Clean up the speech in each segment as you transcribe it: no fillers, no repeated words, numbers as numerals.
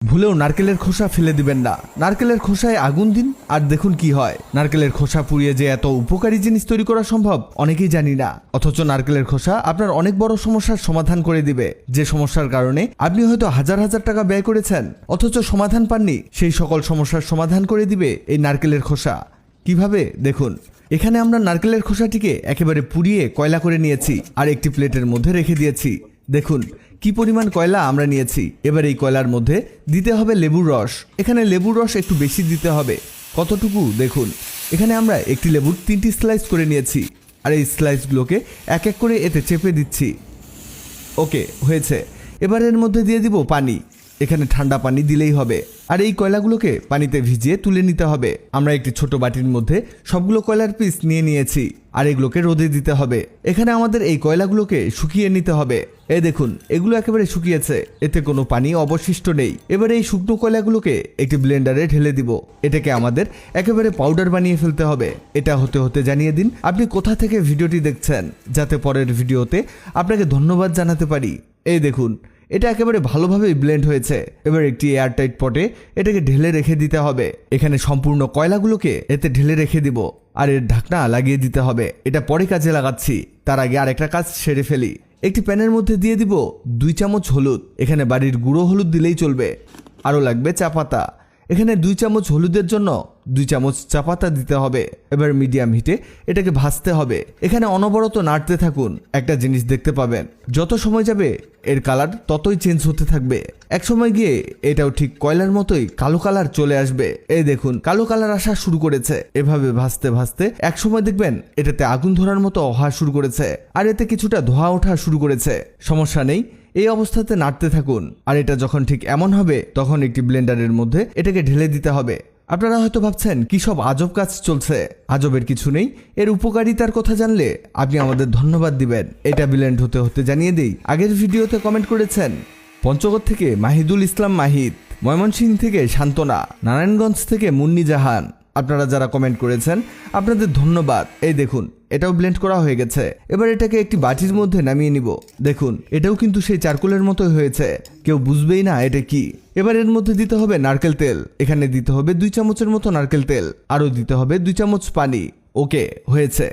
ভুলেও নারকেলের খোসা ফেলে দিবেন না। নারকেলের খোসায় আগুন দিন আর দেখুন কি হয়। নারকেলের খোসা পুড়িয়ে যে এত উপকারী জিনিস তৈরি করা সম্ভব অনেকেই জানি না, অথচ নারকেলের খোসা আপনার অনেক বড় সমস্যার সমাধান করে দিবে। যে সমস্যার কারণে আপনি হয়তো হাজার হাজার টাকা ব্যয় করেছেন অথচ সমাধান পাননি, সেই সকল সমস্যার সমাধান করে দিবে এই নারকেলের খোসা। কিভাবে দেখুন। এখানে আমরা নারকেলের খোসাটিকে একেবারে পুড়িয়ে কয়লা করে নিয়েছি আর একটি প্লেটের মধ্যে রেখে দিয়েছি। দেখুন কি পরিমাণ কয়লা আমরা নিয়েছি। এবার এই কয়লার মধ্যে দিতে হবে লেবুর রস। এখানে লেবুর রস একটু বেশি দিতে হবে। কতটুকু দেখুন। এখানে আমরা একটি লেবুর 3টি স্লাইস করে নিয়েছি আর এই স্লাইসগুলোকে এক এক করে এতে চেপে দিচ্ছি। ওকে, হয়েছে। এবার এর মধ্যে দিয়ে দিব পানি। এখানে ঠান্ডা পানি দিলেই হবে আর এই কয়লাগুলোকে পানিতে ভিজিয়ে তুলে নিতে হবে। আমরা একটি ছোট বাটির মধ্যে সবগুলো কয়লার পিস নিয়ে নিয়েছি আর এগুলোকে রোদে দিতে হবে। এখানে আমাদের এই কয়লাগুলোকে শুকিয়ে নিতে হবে। এই দেখুন এগুলো একেবারে শুকিয়েছে, এতে কোনো পানি অবশিষ্ট নেই। এবারে এই শুকনো কয়লাগুলোকে একটি ব্লেন্ডারে ঢেলে দিব। এটাকে আমাদের একেবারে পাউডার বানিয়ে ফেলতে হবে। এটা হতে হতে জানিয়ে দিন আপনি কোথা থেকে ভিডিওটি দেখছেন, যাতে পরের ভিডিওতে আপনাকে ধন্যবাদ জানাতে পারি। এই দেখুন এটা একেবারে ভালোভাবে ব্লেন্ড হয়েছে। এবার একটি এয়ারটাইট পটে এটাকে ঢেলে রেখে দিতে হবে। এখানে সম্পূর্ণ কয়লাগুলোকে এতে ঢেলে রেখে দিব আর এর ঢাকনা লাগিয়ে দিতে হবে। এটা পরে কাজে লাগাচ্ছি, তার আগে আরেকটা কাজ সেরে ফেলি। একটি প্যানের মধ্যে দিয়ে দিব 2 চামচ হলুদ। এখানে বাড়ির গুঁড়ো হলুদ দিলেই চলবে। আরও লাগবে চা পাতা। এখানে 2 চামচ হলুদের জন্য 2 চামচ চা পাতা দিতে হবে। এবার মিডিয়াম হিটে এটাকে ভাজতে হবে। এখানে অনবরত নাড়তে থাকুন। একটা জিনিস দেখতে পাবেন, যত সময় যাবে এর কালার ততই চেঞ্জ হতে থাকবে। এক সময় গিয়ে এটাও ঠিক কয়লার মতোই কালো কালার চলে আসবে। এই দেখুন কালো কালার আসা শুরু করেছে। এভাবে ভাজতে ভাজতে এক সময় দেখবেন এটাতে আগুন ধরার মতো হওয়া শুরু করেছে আর এতে কিছুটা ধোঁয়া ওঠা শুরু করেছে। সমস্যা নেই, এই অবস্থাতে নাড়তে থাকুন আর এটা যখন ঠিক এমন হবে তখন একটি ব্লেন্ডারের মধ্যে এটাকে ঢেলে দিতে হবে। আপনারা হয়তো ভাবছেন কি সব আজব কাজ চলছে। আজবের কিছু নেই, এর উপকারিতার কথা জানলে আপনি আমাদের ধন্যবাদ দিবেন। এটা ব্লেন্ড হতে হতে জানিয়ে দিই, আগের ভিডিওতে কমেন্ট করেছেন পঞ্চগড় থেকে মাহিদুল ইসলাম মাহিদ, ময়মনসিংহ থেকে শান্তনা, নারায়ণগঞ্জ থেকে মুন্নি জাহান। আপনারা যারা কমেন্ট করেছেন আপনাদের ধন্যবাদ। এই দেখুন এটাও ব্লেন্ড করা হয়ে গেছে। এবার এটাকে একটি বাটির মধ্যে নামিয়ে নিব। দেখুন এটাও কিন্তু সেই চারকোলের মতোই হয়েছে, কেউ বুঝবেই না এটা কি। এবার এর মধ্যে দিতে হবে নারকেল তেল। এখানে দিতে হবে 2 চামচের মতো নারকেল তেল, আরও দিতে হবে 2 চামচ পানি। ওকে, হয়েছে।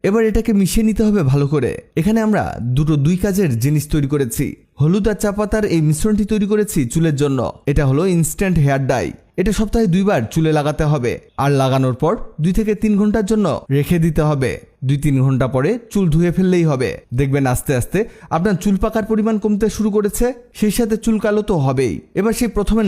এবার এটাকে মিশিয়ে নিতে হবে ভালো করে। এখানে আমরা দুটো 2 কাজের জিনিস তৈরি করেছি। হলুদ আর চা পাতার এই মিশ্রণটি তৈরি করেছি চুলের জন্য। এটা হলো ইনস্ট্যান্ট হেয়ার ডাই। এটা সপ্তাহে 2 বার চুলে লাগাতে হবে আর লাগানোর পর 2 থেকে 3 ঘন্টার জন্য রেখে দিতে হবে। 2-3 ঘন্টা পরে চুল ধুয়ে ফেললেই হবে। দেখবেন আস্তে আস্তে আপনার চুল পাকার পরিমাণ কমতে শুরু করেছে, সেই সাথে চুল কালো তো হবেই। এবার সেই প্রথমে